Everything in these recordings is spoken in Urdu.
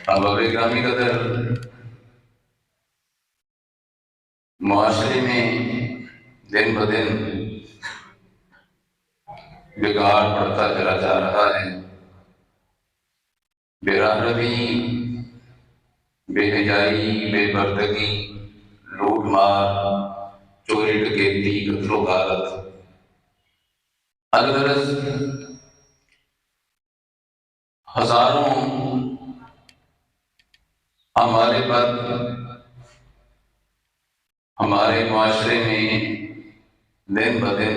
احباب گرامی قدر، معاشرے میں دن بدن بگاڑ بڑھتا چلا جا رہا ہے۔ بے راہ روی، بے حیائی، بے پردگی، لوٹ مار، چوری ڈکیتی، قتل و غارت، الغرض ہزاروں ہمارے پر ہمارے معاشرے میں دن بدن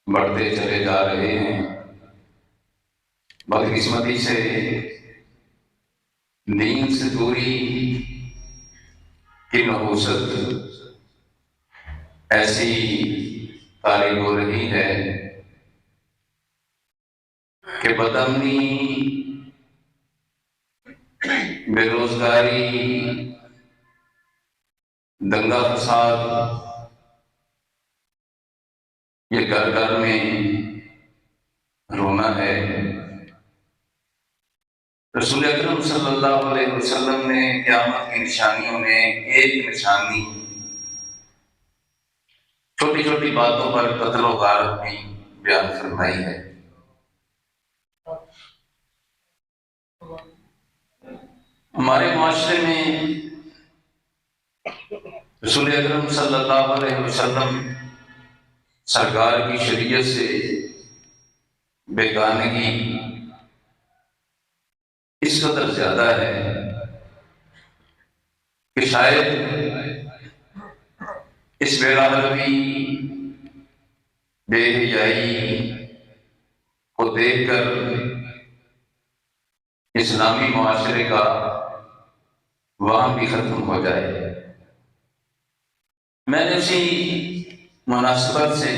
بڑھتے چلے جا رہے ہیں۔ بدقسمتی سے دین سے دوری کی نحوست ایسی طاری ہو رہی ہے کہ بدامنی، بے روزگاری، دنگا فساد یہ گھر گھر میں رونا ہے۔ رسول اکرم صلی اللہ علیہ وسلم نے قیامت کی نشانیوں میں ایک نشانی چھوٹی چھوٹی باتوں پر قتل و غارت بھی بیان فرمائی ہے۔ ہمارے معاشرے میں رسول اکرم صلی اللہ علیہ وسلم سرکار کی شریعت سے بیگانگی اس قدر زیادہ ہے کہ شاید اس بے راہ روی، بے حیائی کو دیکھ کر اسلامی معاشرے کا وہاں بھی ختم ہو جائے۔ میں نے اسی مناسبت سے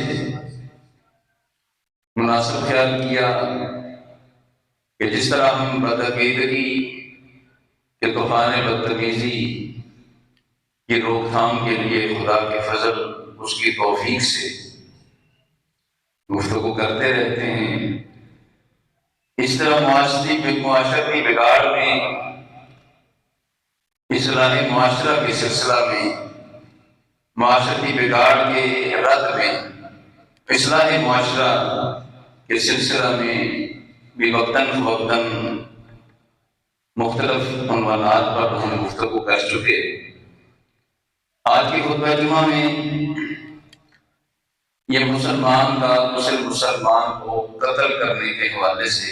مناسب خیال کیا کہ جس طرح ہم بدعقیدگی کے طوفان بدتمیزی کی روک تھام کے لیے خدا کے فضل، اس کی توفیق سے گفتگو کرتے رہتے ہیں، اس طرح معاشرتی بگاڑ میں، اصلاح معاشرہ کے سلسلہ میں، معاشرتی بگاڑ کے رد میں، اصلاح معاشرہ کے سلسلہ میں بھی وقتاً فوقتاً مختلف عنوانات پر ہم گفتگو کر چکے۔ آج کی خطبہ جمعہ میں یہ مسلمان کا مسلم مسلمان کو قتل کرنے کے حوالے سے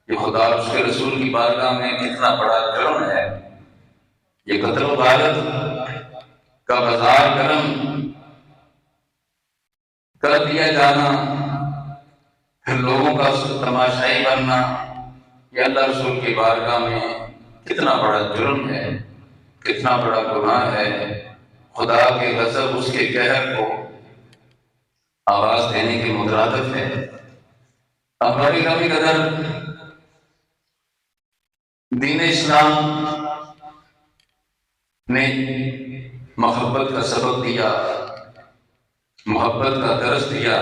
یہ خدا اور اس کے رسول کی بارگاہ میں کتنا بڑا جرم ہے۔ یہ قتل و غارت کا بازار گرم کر دیا جانا، پھر لوگوں کا تماشائی بننا، یہ اللہ رسول کی بارگاہ میں کتنا بڑا جرم ہے، کتنا بڑا گناہ ہے۔ خدا کے غضب، اس کے قہر کو آواز دینے کے مترادف ہے۔ ہماری گرامی قدر، دین اسلام نے محبت کا سبق دیا، محبت کا درس دیا۔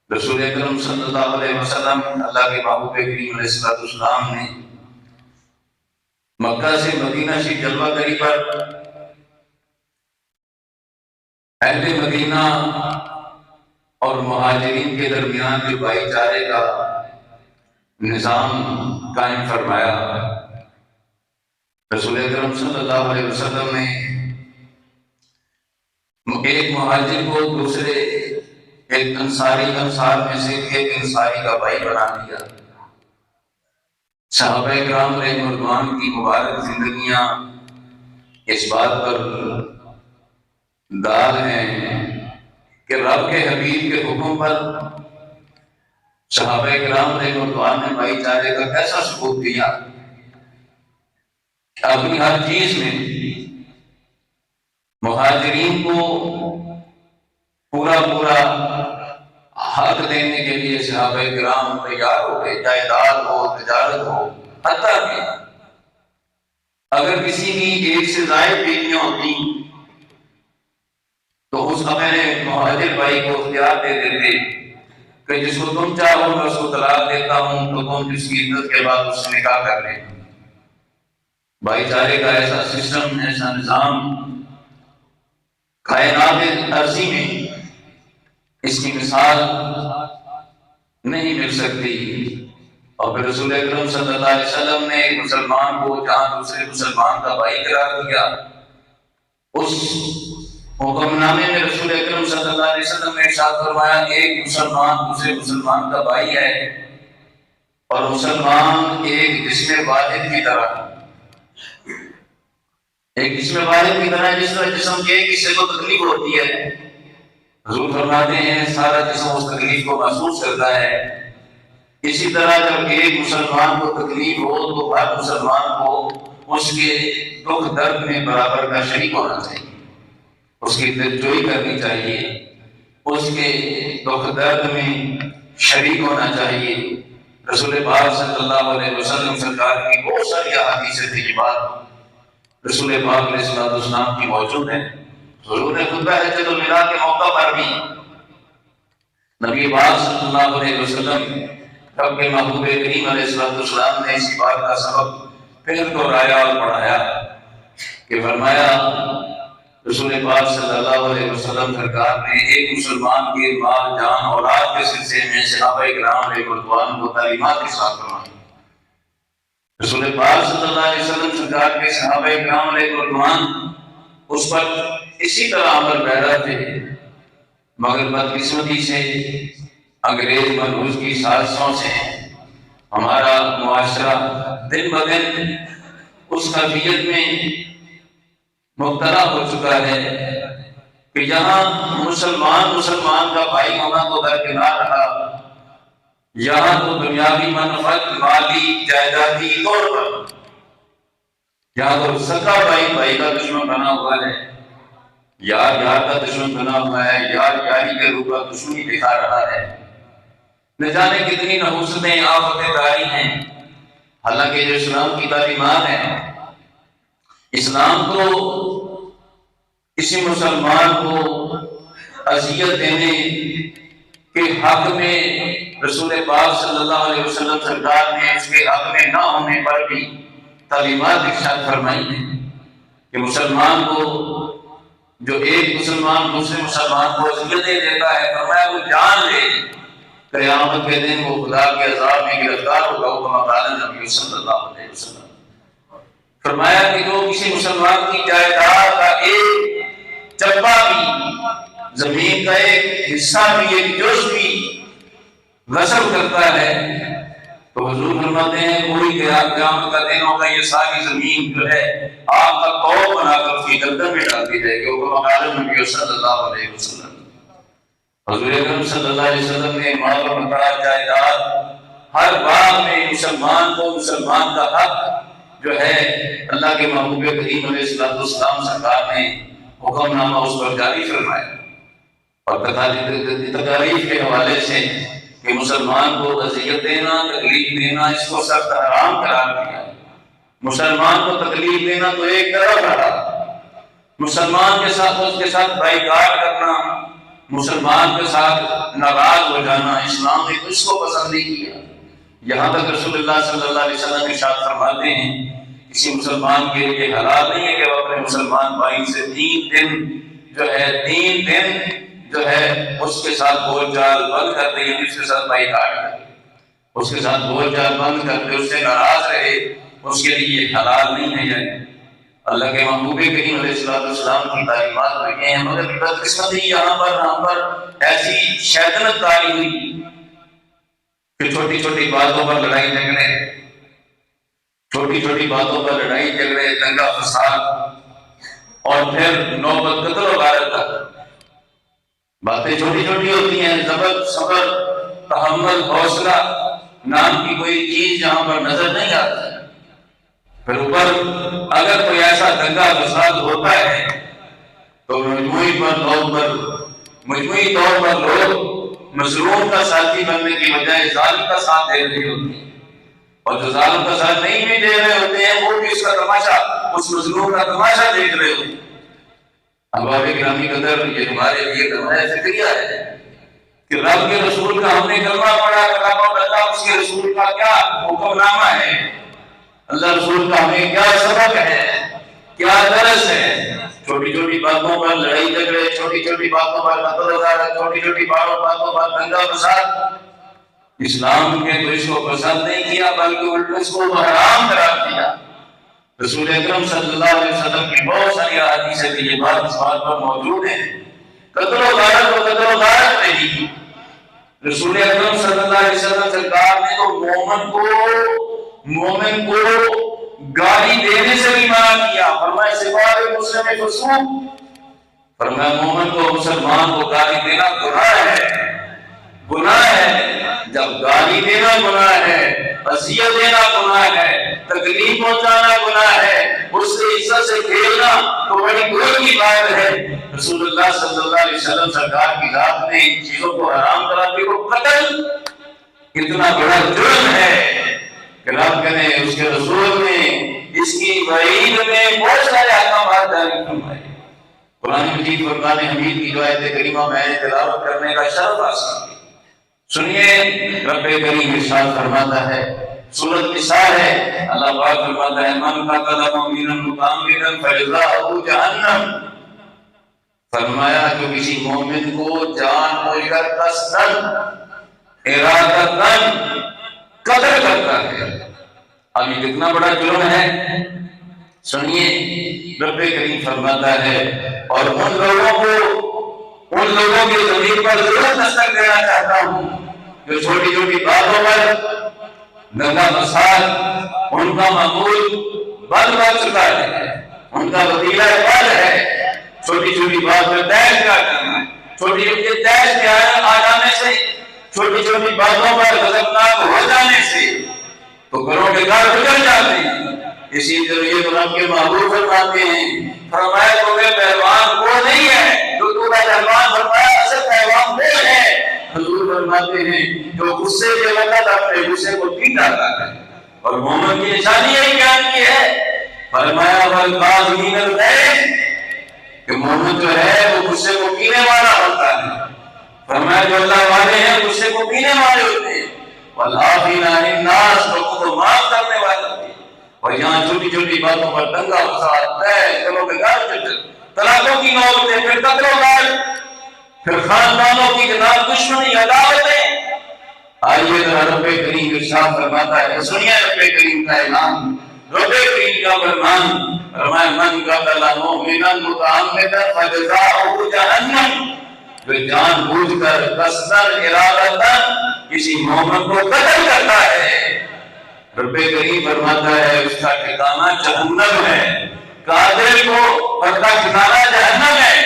رسول اکرم صلی اللہ علیہ وسلم، اللہ کے محبوب کریم علیہ السلام نے مکہ سے مدینہ شریف جلوہ گری پر اہل مدینہ اور مہاجرین کے درمیان جو بھائی چارے کا نظام قائم فرمایا۔ رسول اکرم صلی اللہ علیہ وسلم نے ایک مہاجر کو دوسرے ایک انصار میں سے ایک انصاری کا بھائی بنا دیا۔ صحابہ کرام علیہ رضوان کی مبارک زندگیاں اس بات پر دال ہیں کہ رب کے حبیب کے حکم پر صحابہ کرام علیہ رضوان نے بھائی چارے کا کیسا ثبوت دیا۔ اپنی ہر چیز میں مہاجرین کو پورا حق دینے کے لیے صحابہ کرام تیار ہو گئے، جائیداد ہو، تجارت ہو، حتیٰ کہ اگر کسی کی ایک سے زائد بیویاں ہوتی تو اس اپنے مہاجر بھائی کو اختیار دے دیتے کہ جس کو تم چاہو میں اس کو طلاق دیتا ہوں تو تم اس کی عدت کے بعد اس سے نکاح کر لیں۔ بھائی چارے کا ایسا سسٹم، ایسا نظام کائنات ارضی میں اس کی مثال نہیں مل سکتی۔ اور پھر رسول اکرم صلی اللہ علیہ وسلم نے ایک مسلمان کو جہاں دوسرے مسلمان کا بھائی قرار دیا، اس حکم نامے میں رسول اکرم صلی اللہ علیہ وسلم نے ارشاد فرمایا کہ ایک مسلمان دوسرے مسلمان کا بھائی ہے، اور مسلمان ایک جسم واحد کی طرح، ایک جسم واحد کی طرح جس طرح جسم کے ایک حصے کو تکلیف ہوتی ہے، حضور فرماتے ہیں سارا جسم اس تکلیف کو محسوس کرتا ہے، اسی طرح جب ایک مسلمان کو تکلیف ہو تو ہر مسلمان کو اس کے دکھ درد میں برابر کا شریک ہونا چاہیے، اس کی دلجوئی کرنی چاہیے، اس کے دکھ درد میں شریک ہونا چاہیے۔ رسول پاک صلی اللہ علیہ وسلم سرکار کی بہت ساری احادیث طیبات رسول پاک علیہ السلام کی موجود ہیں۔ حضور نے خطبہ حجۃ الوداع کے موقع پر بھی نبی پاک صلی اللہ علیہ وسلم رب کے محبوب کریم علیہ السلام نے اسی بات کا سبب پھر دہرایا اور پڑھایا کہ فرمایا رسول پاک صلی اللہ علیہ وسلم سرکار نے ایک مسلمان کے مال جان اولاد کے سلسلے میں صحابہ کرام علیہ رضوان کو تعلیمات کے ساتھ فرمائی۔ رسول پاک صلی اللہ علیہ وسلم سرکار کے صحابہ کرام علیہ رضوان اس پر اسی طرح عمل پیرا تھے، مگر بدقسمتی سے انگریز منحوس کی سازشوں سے ہمارا معاشرہ دن بدن اس کیفیت میں مبتلا ہو چکا ہے کہ یہاں مسلمان کا بھائی ہونا تو درکنار رہا، یہاں تو دنیاوی منفعت مالی جائیدادی طور پر یہاں تو سگا بھائی کا دشمن بنا ہوا ہے، یار کا دشمن بنا ہوا ہے، یاری کے روپ کا دشمنی دکھا رہا ہے۔ نہ جانے کتنی نحوستیں آفتیں داری ہیں، حالانکہ جو اسلام کی تعلیمات ہیں، اسلام تو کسی مسلمان کو اذیت دینے کے حق میں رسول پاک صلی اللہ علیہ وسلم سرکار نے اس کے حق میں نہ ہونے پر بھی تعلیمات ارشاد فرمائی ہیں کہ مسلمان کو جو ایک مسلمان دوسرے مسلمان کو اذیتیں دیتا ہے، فرمایا وہ جان لے، قیامت کے دن وہ خدا کے عذاب میں گرفتار ہوگا، وہ کما قال نبی صلی اللہ علیہ وسلم۔ فرمایا کہ جو کسی مسلمان کی جائیداد کا ایک چپا بھی، زمین کا ایک حصہ بھی، ایک جز بھی غصب کرتا ہے تو حضور فرماتے ہیں کوئی قیامت کا دن ہوگا یہ ساری زمین جو ہے آگ کا کوہ بنا کر اس کی گردن میں ڈال دی جائے گی، وہ کما قال نبی صلی اللہ علیہ وسلم۔ حضور اکرم صلی اللہ علیہ وسلم نے مال و متاع جائیداد ہر باب میں مسلمان کو مسلمان کا حق جو ہے اللہ کے محبوب کریم علیہ السلام سرکار نے حکم نامہ اس پر جاری فرمایا، اور تکالیف کے حوالے سے کہ مسلمان کو اذیت دینا، تکلیف دینا اس کو سخت حرام قرار دیا۔ مسلمان کو تکلیف دینا تو ایک طرف رہا، مسلمان کے ساتھ اس کے ساتھ بائیکاٹ کرنا، مسلمان کے ساتھ ناراض ہو جانا، اسلام نے اس کو پسند نہیں کیا۔ یہاں تک رسول اللہ صلی اللہ علیہ وسلم ارشاد فرماتے ہیں کسی مسلمان کے لیے حلال نہیں ہے کہ وہ اپنے مسلمان بھائی سے تین دن جو ہے اس کے ساتھ بول چال بند کر دے، اس کے ساتھ بائیکاٹ کرے، اس کے ساتھ بول چال بند کر دے، اس سے ناراض رہے، اس کے لیے حلال نہیں ہے۔ یعنی اللہ کے محبوب کریم علیہ السلام کی تعلیمات ہوئی ہیں، مگر بدقسمتی یہاں پر ایسی شیطنت کاری ہوئی کہ چھوٹی چھوٹی باتوں پر لڑائی جھگڑے، دنگا فساد، اور پھر نوبت قتل و غارت تک۔ باتیں چھوٹی چھوٹی ہوتی ہیں، صبر تحمل حوصلہ نام کی کوئی چیز جہاں پر نظر نہیں آتی۔ پھر اوپر اگر کوئی ایسا دنگا فساد ہوتا ہے تو مجموعی طور پر لوگ مظلوم کا ساتھی بننے کی بجائے ظالم کا ساتھ دے رہے ہوتے ہیں، اور جو ظالم کا ساتھ نہیں بھی دے رہے ہوتے ہیں وہ بھی اس کا تماشا، اس مظلوم کا تماشا دیکھ رہے ہوتے ہیں۔ احباب گرامی قدر، یہ ہمارے لیے نمایاں فکریہ ہے کہ رب کے رسول کا ہم نے کلمہ پڑھا، کلام اللہ اس کے رسول کا کیا حکم نامہ ہے، اللہ رسول کا ہمیں کیا سبق ہے، کیا درس ہے۔ چھوٹی چھوٹی باتوں پر لڑائی جھگڑے، چھوٹی چھوٹی باتوں پر قتل و غارت، چھوٹی چھوٹی باتوں پر دنگا فساد، اسلام نے تو اس کو پسند نہیں کیا بلکہ الٹا اس کو حرام قرار دیا۔ رسول اکرم صلی اللہ علیہ وسلم کی بہت ساری احادیث میں یہ بات اس بات پر موجود ہے۔ قتل و غارت نہیں، رسول اکرم صلی اللہ علیہ وسلم سرکار نے تو مومن کو گالی دینے سے بھی منع کیا، فرمایا سوائے مسلم فسوق، فرمایا مومن کو مسلمان کو گالی دینا گناہ ہے۔ جب گالی دینا گناہ ہے، اذیت دینا گناہ ہے، تکلیف پہنچانا گناہ ہے، اس سے عزت سے کھیلنا تو بڑی گناہ کی بات ہے۔ رسول اللہ صلی اللہ علیہ وسلم سرکار کی ذات نے ان چیزوں کو حرام کرا دی۔ وہ قتل اتنا بڑا جرم ہے کہ رب نے اس کے رسول نے اس کی وعید میں بہت سارے احکامات جاری فرمائے۔ قرآن مجید فرقان حمید کی جو آیت کریمہ میں نے تلاوت کرنے کا شرف حاصل کیا، سنیے رب کریم ارشاد فرماتا ہے، سورۃ نساء ہے، اللہ پاک فرماتا ہے من قتل مؤمنا متعمدا فجزاؤہ جہنم، فرمایا جو کسی مومن کو جان بوجھ کر قصداً ارادتاً قتل کرتا ہے، اب یہ کتنا بڑا جرم ہے، سنیے رب کریم فرماتا ہے اور ان لوگوں کی ضمیر پر ضرور دستک دینا چاہتا ہوں جو چھوٹی چھوٹی باتوں پر دنگا فساد، ان کا معمول بد ہو چکا ہے، ان کا وسیلہ بد ہے، چھوٹی چھوٹی بات پر تیش کیا کرنا، چھوٹی چھوٹی تیش کیا آ جانے سے، چھوٹی چھوٹی باتوں پر غضبناک ہو جانے سے تو گھروں کے گھر بگڑ جاتے ہیں۔ اسی طرح تو رب کے محبوب فرماتے ہیں، فرمایا تو کہ پہلوان وہ نہیں ہے جو تو پہلوان، فرمایا اصل پہلوان وہ ہے، حضور فرماتے ہیں جو غصے کے وقت اپنے غصے کو پی جاتا ہے، اور مومن کی نشانی یہی بیان کی ہے، فرمایا والکاظمین الغیظ، کہ مومن جو ہے وہ غصے کو پینے والا ہوتا ہے، فرمایا جو اللہ والے ہیں غصے کو پینے والے ہوتے ہیں، والعافین عن الناس، لوگوں کو معاف کرنے والے ہوتے ہیں، اور یہاں چھوٹی چھوٹی باتوں پر دنگا فساد، دلوں کے گھر طلاقوں کی نوبتیں، پھر قتل و غارت، پھر خاندانوں کی جناب دشمنی، عداوتیں۔ آئیے ذرا رب کریم ارشاد فرماتا ہے، سنیے رب کریم کا اعلان، رب کریم کا فرمان، فرمایا من قتل مؤمنا متعمدا فجزاؤہ جہنم، جو جان بوجھ کر قصداً ارادتاً کسی مومن کو قتل کرتا ہے، رب کریم فرماتا ہے اس کا ٹھکانہ جہنم ہے، قاتل کو اس کا ٹھکانہ جہنم ہے،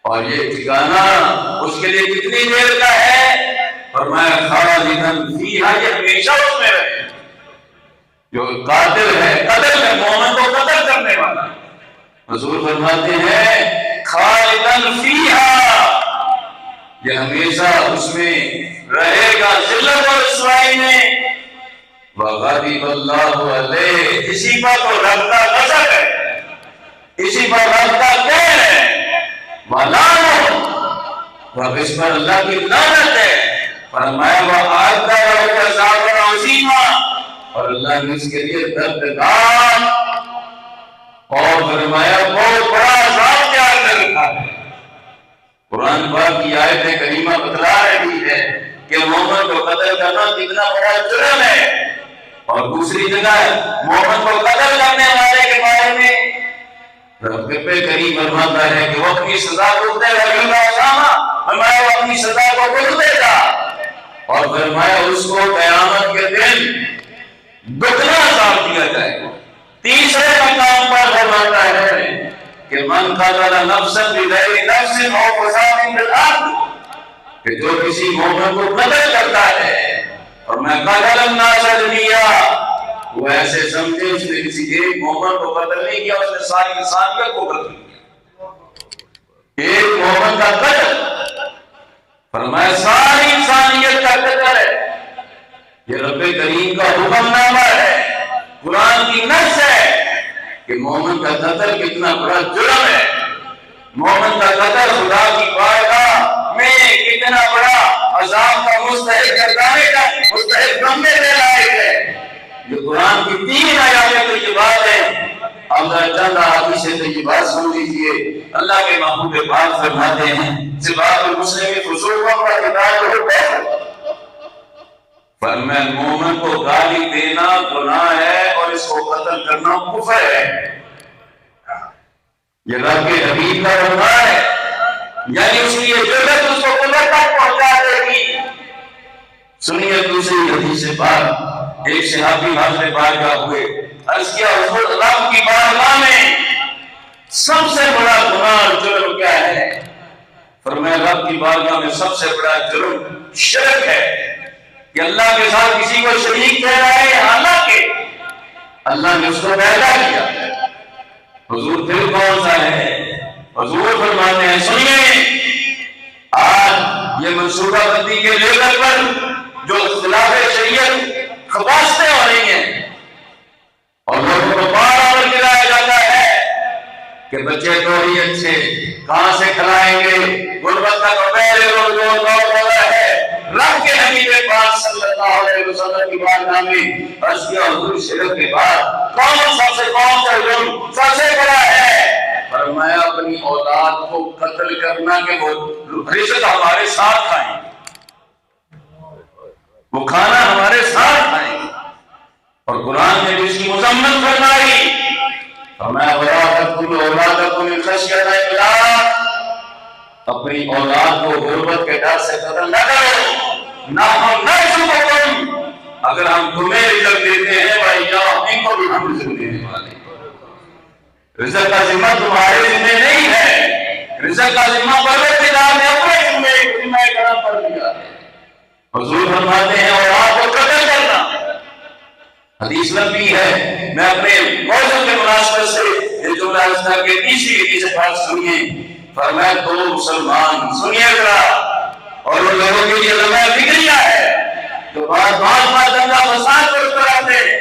اور یہ ٹھکانہ اس کے لیے کتنی دیر کا ہے، فرمایا خالداً فیہا، یہ ہمیشہ اس میں رہے۔ جو قاتل ہے، قتل ہے، مومن کو قتل کرنے والا، حضور فرماتے ہیں خالداً فیہا، یہ ہمیشہ اس میں رہے گا، ذلت اور رسوائی میں، وغضب اللہ علیہ، اسی پر تو رب کا غضب ہے، اسی پر رب کا قہر ہے، وَلَعْنُ، اور اس پر اللہ کی لعنت ہے، فرمایا وَأَعَدَّ لَهُ عَذَابًا عَظِيمًا، اور اللہ نے اس کے لیے دردناک اور فرمایا بہت بڑا عذاب تیار کر رکھا ہے۔ قرآن پاک کی آیت کریمہ بتلا رہی ہے کہ مومن کو قتل کرنا کتنا بڑا جرم ہے، اور دوسری جگہ مومن کو قتل کرنے والے کے بارے میں رب کریم فرماتا ہے کہ وہ اپنی سزا کو دے گا، فرمایا وہ اپنی سزا کو دے گا، اور فرمایا اس کو قیامت کے دن دگنا عذاب دیا جائے گا۔ تیسرے مقام پر فرماتا ہے کہ من قتل نفسا بغیر نفس او فساد فی الارض، کہ جو کسی مومن کو قتل کرتا ہے، اور میں قتل الناس جميعا، وہ ایسے سمجھے اس نے کسی ایک مومن کو قتل نہیں کیا، اس نے ساری انسانیت کو قتل کیا، ایک مومن کا قتل، فرمایا ساری انسانیت کا قتل ہے۔ یہ رب کریم کا حکم نامہ ہے، قرآن کی نص ہے کہ مومن کا قتل کتنا بڑا جرم ہے، مومن کا قتل خدا کی بارگاہ میں کتنا بڑا عذاب کا مستحق گردانے کا مستحق بننے کے لائق ہے۔ یہ قرآن کی 3 آیاتیں تو یہ بات ہے۔ اللہ چند حدیث سے یہ بات سن لیجیے۔ اللہ کے محبوب پاک فرماتے ہیں صفات المسلم فسوق و قتال فرمایا مومن کو گالی دینا گناہ ہے اور اس کو قتل کرنا کفر ہے۔ یہ رب کے حبیب کا فرمان ہے، یعنی اس کی یہ جرأت اس کو قتل تک پہنچا دے گی۔ سنیے دوسری حدیث پاک، ایک صحابی حضرت بارگاہ ہوئے، عرض کیا حضور رب کی بارگاہ میں سب سے بڑا گناہ اور جرم کیا ہے؟ فرمایا رب کی بارگاہ میں سب سے بڑا جرم شرک ہے کہ اللہ کے ساتھ کسی کو شریک ٹھہرایا ہے، حالانکہ اللہ نے اس کو پیدا کیا۔ حضور پھر کون سا ہے؟ حضور فرماتے ہیں سنیے، آج یہ منصوبہ بندی کے لیول پر جو خلاف شریعت خباستیں ہو رہی ہیں اور لوگوں کو بار بار دلایا جاتا ہے کہ بچے تو ہی اچھے کہاں سے کھلائیں گے، غربت کا تو پہلے روز دور ہو رہا ہے۔ رب کے حبیب پاک صلی اللہ علیہ وسلم کی بارگاہ میں عرض کیا حضور شرک کے بعد کون سا جرم سب سے بڑا ہے؟ فرمایا اپنی اولاد کو قتل کرنا کہ وہ رزق ہمارے ساتھ کھائیں، وہ کھانا ہمارے ساتھ کھائیں۔ اور قرآن نے بھی اس کی مذمت فرمائی، فرمایا وَلَا تَقْتُلُوا أَوْلَادَكُم مِّنْ خَشْيَةِ إِمْلَاقٍ، اپنی اولاد کو غربت کے ڈر سے قتل نہ کرو، نحن نرزقکم، اگر ہم تمہیں رزق دیتے ہیں وَإِيَّاهُمْ، ان کو بھی ہم رزق دینے والے ہیں۔ رزق کا ذمہ تمہارے ذمہ نہیں ہے، رزق کا ذمہ پروردگار نے اپنے ذمہ کرم پر دیا ہے۔ حضور فرماتے ہیں اولاد کو قتل کرنا، حدیث لمبی ہے، میں اپنے موضوع کے مناسبت سے یہ جملہ اس طرح کے تیسری حدیث پاک سنیے۔ فرمایا دو مسلمان سنیے ذرا، اور ان لوگوں کے لیے لمحہ فکریہ ہے جو بعض دنگا فساد کرتے رہتے ہیں،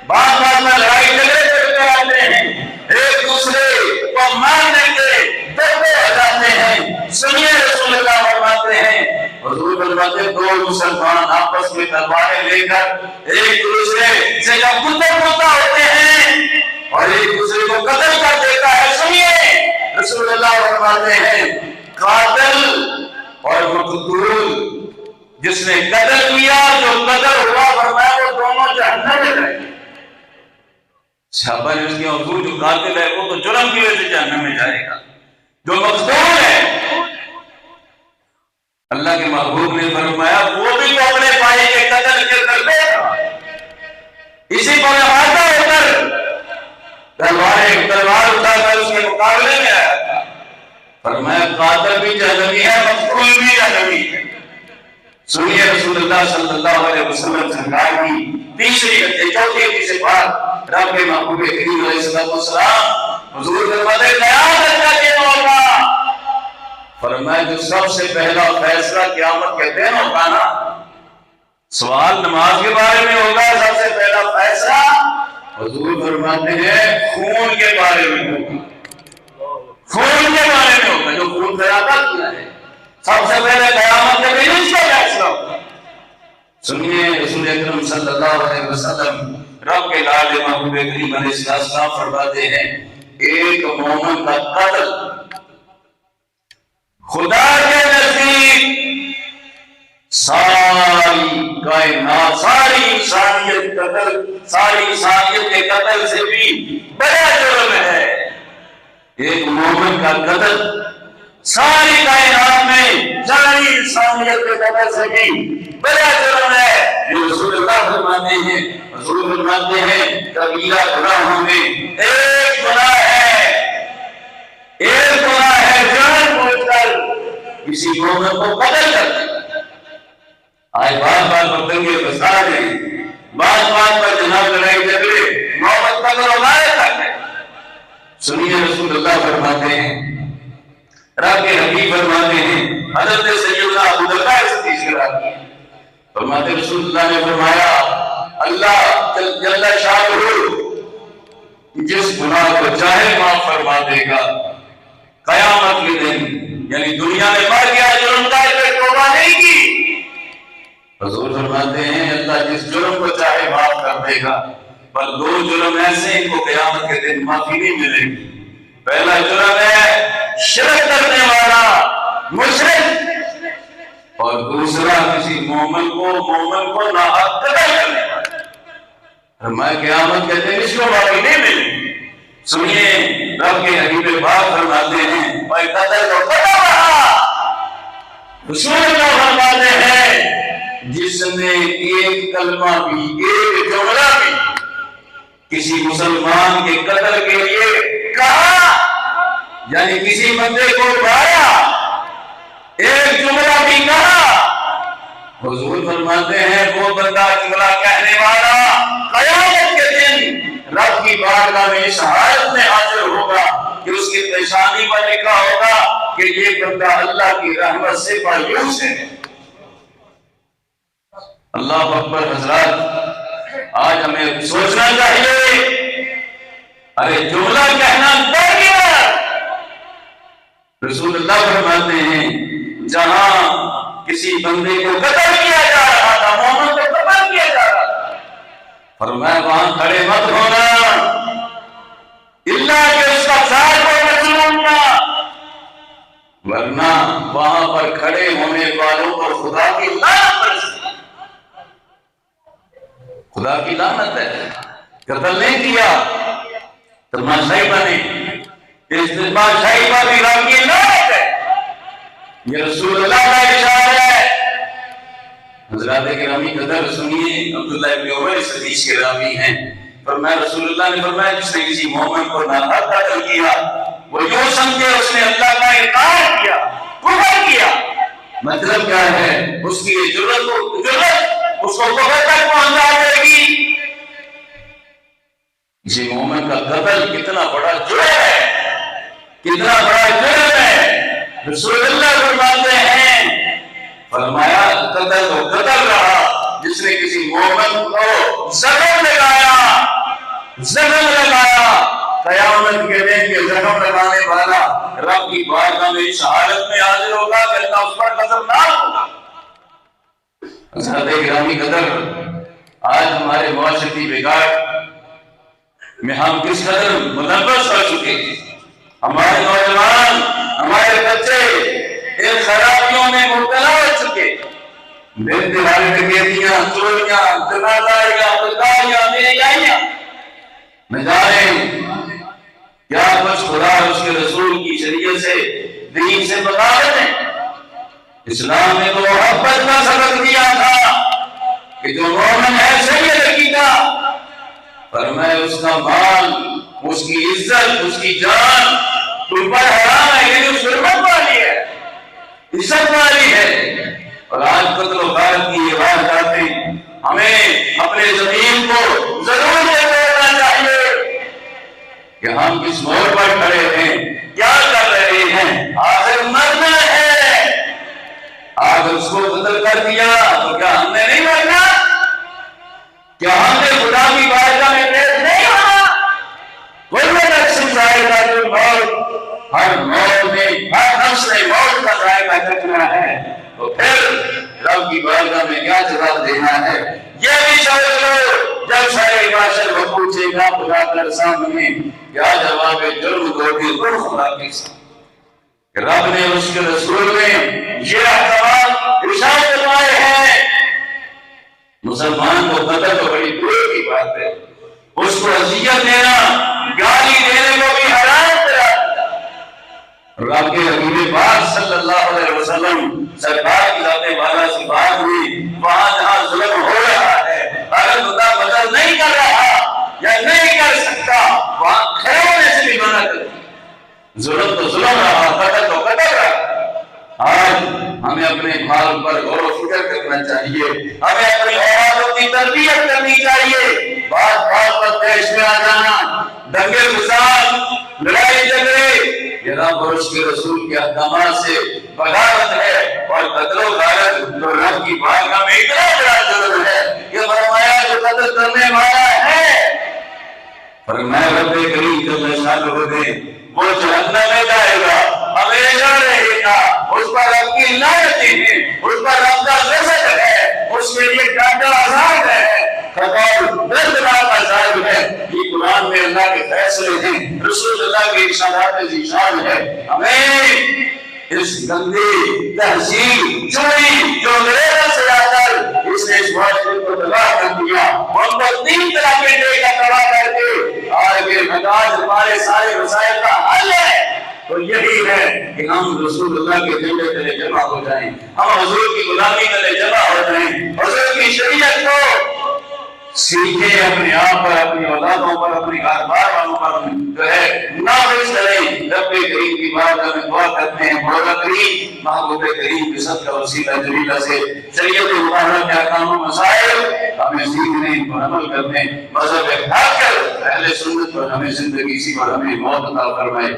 بعض میں لڑائی جھگڑے کرتے رہتے ہیں، ایک دوسرے کو مارنے کے ڈرتے ہو جاتے ہیں۔ سنیے رسول اللہ فرماتے ہیں، حضور فرماتے ہیں دو مسلمان آپس میں تلواریں لے کر ایک دوسرے سے جب گھلتا ہوتے ہیں اور ایک دوسرے کو قتل کر دیتا ہے، سنیے رسول اللہ فرماتے ہیں قاتل اور مقتول، جس نے قتل کیا جو قتل ہوا، فرمایا وہ دونوں جہنم میں جائیں گے۔ صحابہ نے اس کی حضور جو قاتل ہے وہ تو جرم کی وجہ سے جہنم میں جائے گا، جو مقتول ہے اللہ کے محبوب نے فرمایا وہ بھی تو اپنے بھائی کے قتل کر دے گا۔ اسی پر آتا ہو کر تلوار اٹھا کر اس کے مقابلے میں آیا تھا، فرمایا قاتل بھی جہنمی ہے، مقتول بھی جہنمی ہے۔ سنیے رسول اللہ صلی اللہ علیہ وسلم سرکار کی تیسری چوتھی حدیث پاک، رب کے محبوب کریم علیہ السلام حضور فرماتے ہیں قیامت کا دن ہوگا، فرمایا جو سب سے پہلا فیصلہ قیامت کے دن ہوگا نا، سوال نماز کے بارے میں ہوگا، سب سے پہلا فیصلہ حضور فرماتے ہیں خون کے بارے میں ہوگا، خون کے بارے میں ہوگا، جو خون خرابہ کیا ہے سب سے پہلے قیامت کے دن اس کا فیصلہ ہوگا۔ سنیے رسول اکرم صلی اللہ علیہ وسلم رب کے لاڈلے محبوب کریم علیہ السلام فرماتے ہیں ایک مومن کا قتل خدا کے نزدیک ساری کائنات، ساری انسانیت کے قتل سے بھی بڑا جرم ہے۔ ایک مومن کا قتل ساری کائنات میں ساری انسانیت کے قتل سے بھی بڑا جرم ہے۔ جو رسول اللہ فرماتے ہیں، حضور فرماتے ہیں کبیرہ گناہوں میں ایک گناہ ہے جان بوجھ کر کسی مومن کو قتل کر دیا۔ آج بار بدنگے فساد ہیں، بات پر جناب لڑائی جھگڑے، محبت قتل و غارت تک ہے۔ سنیے رسول اللہ فرماتے ہیں، رب کے حبیب فرماتے ہیں، حضرت سیدنا ابو درداء صدیق رضی فرماتے رسول اللہ نے فرمایا اللہ جل شانہ جس گناہ کو چاہے معاف فرما دے گا، قیامت کے دن یعنی دنیا میں مر گیا جو حضور فرماتے ہیں اللہ جس جرم کو چاہے معاف کر دے گا، پر دو جرم ایسے ان کو قیامت کے دن معافی نہیں ملے گی۔ پہلا جرم ہے شرک کرنے والا مشرک، اور دوسرا کسی مومن کو ناحق قتل کرنے والا۔ فرمایا قیامت کے دن اس کو معافی نہیں ملے گی۔ سنیے رب کے حبیب پاک فرماتے ہیں بھائی قتل تو قتل رہا، رسول اللہ فرماتے ہیں جس نے ایک کلمہ بھی، ایک جملہ بھی کسی مسلمان کے قتل کے لیے کہا، یعنی کسی بندے کو مارا، ایک جملہ بھی کہا، حضور فرماتے ہیں وہ بندہ جملہ کہنے والا قیامت کے دن رب کی بارگاہ میں اس حالت میں حاضر ہوگا کہ اس کی پیشانی پر لکھا ہوگا کہ یہ بندہ اللہ کی رحمت سے مایوس ہے۔ اللہ اکبر۔ حضرات آج ہمیں سوچنا چاہیے، ارے جملہ کہنا پڑ گیا۔ رسول اللہ فرماتے ہیں جہاں کسی بندے کو قتل کیا جا رہا تھا، مومن کو قتل کیا جا رہا تھا، فرمایا وہاں کھڑے مت ہونا اللہ کہ اس کا ساتھ کو مظلوم نہ، ورنہ وہاں پر کھڑے ہونے والوں پر خدا کی لعنت برسے۔ خدا کی لعنت ہے، قتل نہیں کیا، تماشائی بنے، اس تماشائی پر بھی رب کی لعنت ہے۔ یہ رسول اللہ کا ارشاد ہے۔ حضرات گرامی قدر سنیے، عبداللہ ابن عمر اس حدیث کے راوی ہیں، فرمایا رسول اللہ نے فرمایا جس نے کسی مومن کو ناحق قتل کیا وہ یوں سمجھے اس نے اللہ کا انکار کیا، کفر کیا۔ مطلب کیا ہے؟ اس کی جرات اس کو کفر تک پہنچا دے گی۔ کسی مومن کا قتل کتنا بڑا جرم ہے، کتنا بڑا جرم ہے۔ رسول اللہ فرماتے ہیں، فرمایا قتل تو قتل رہا، جس نے کسی مومن کو زخم لگایا، قیامت کے دن کے زخم لگانے والا رب کی بارگاہ میں اس حالت میں حاضر ہوگا کہ اللہ اس پر غضبناک ہوگا۔ حضرات گرامی قدر آج ہمارے معاشرتی بگاڑ میں ہم کس قدر ملوث ہو چکے ہیں۔ ہمارے نوجوان، ہمارے بچے ان خرابیوں میں مبتلا ہو چکے، بے دہائی ڈکیتیاں، چوریاں، زناداریاں، بدکاریاں، بےحیائیاں، نہ جانے کیا کچھ خدا اور اس کے رسول کی شریعت سے، دین سے بغاوت ہے۔ اسلام نے تو محبت کا سبق دیا تھا کہ جو مومن ہے سید عقیدہ، فرمایا اس کا مال، اس کی عزت، اس کی جان تم پر حرام ہے، لیکن اس حرمت والی ہے، عزت والی ہے۔ اور آج قتل و غارت کی یہ وارداتیں ہمیں اپنے زمین کو ضرور دیکھنا چاہیے کہ ہم کس موڑ پر کھڑے ہیں، کیا کر رہے ہیں۔ آخر مرنا ہے، آج اس کو قتل کر دیا تو کیا ہم نے نہیں مرنا؟ کیا ہم نے خدا کی بارگاہ میں پیش نہیں ہونا؟ ہر موت میں، ہر نفس نے موت کا ذائقہ چکھنا ہے، تو پھر رب کی بارگاہ میں کیا جواب دینا ہے؟ یہ بھی سمجھ لو جب سارے معاشر وہ پوچھے گا خدا کے سامنے کیا جواب جرم دو گے تم خدا کے سامنے؟ رب نے اس کے رسول نے یہ احکامات ارشاد فرمائے ہیں۔ مسلمان کو قتل تو بڑی دور کی بات ہے، اس کو اذیت دینا، گالی دینے کو بھی حرام قرار دیا۔ رب کے حبیب پاک صلی اللہ علیہ وسلم سرکار کی ذات بالا سے بات ہوئی، وہاں جہاں ظلم ہو رہا ہے، اگر خدا بدل نہیں کر رہا یا نہیں کر سکتا، وہاں کھڑے ہونے سے بھی منع کر دیا۔ ظلم تو ظلم رہا، قتل تو قتل رہا۔ آج ہمیں اپنے مال پر غور و فکر کرنا چاہیے، ہمیں اپنی اولادوں کی تربیت کرنی چاہیے۔ بات پر پیش میں آ جانا، دنگے فساد، لڑائی جھگڑے، یہ رب اور اس کے رسول کے احکامات سے بغاوت ہے، اور قتل و غارت جو رب کی بارگاہ میں اتنا بڑا جرم ہے۔ یہ فرمایا جو قتل کرنے والا ہے، فرمایا رب کریم جل شانہ وہ جہنم میں جائے گا، ہمیشہ رہے گا، اس پر رب کی لعنتیں ہیں، اس پر رب کا غضب ہے۔ اس کے لیے ڈاٹا آزاد ہے، دردناک عذاب ہے۔ یہ قرآن میں اللہ کے فیصلے ہیں، رسول اللہ کے ارشادات ذیشان ہے۔ ہمیں اس گندی تہذیب چوری جو انگریزوں سے آ کر اس نے اس معاشرے کو تباہ کر دیا، ہم کو 3 طرح کے دے کا تباہ کر کے آج ہمارے سارے مسائل کا حل ہے تو یہی ہے کہ ہم رسول اللہ کے جھنڈے تلے جمع ہو جائیں، ہم حضور کی غلامی تلے جمع ہو جائیں، حضور کی شریعت کو سیکھیں، اپنے آپ پر، اپنی اولادوں پر، اپنی گھر بار والوں پر جو ہے نافذ کریں۔ رب کریم کی بارگاہ میں دعا کرتے ہیں، مولا کریم محبوب کریم کے صدقہ وسیلہ جلیلہ سے شریعت مطہرہ کے احکام و مسائل ہمیں سیکھنے اور عمل کرنے، مذہب حق اہل سنت پر ہمیں زندگی سی اور ہمیں موت عطا فرمائے۔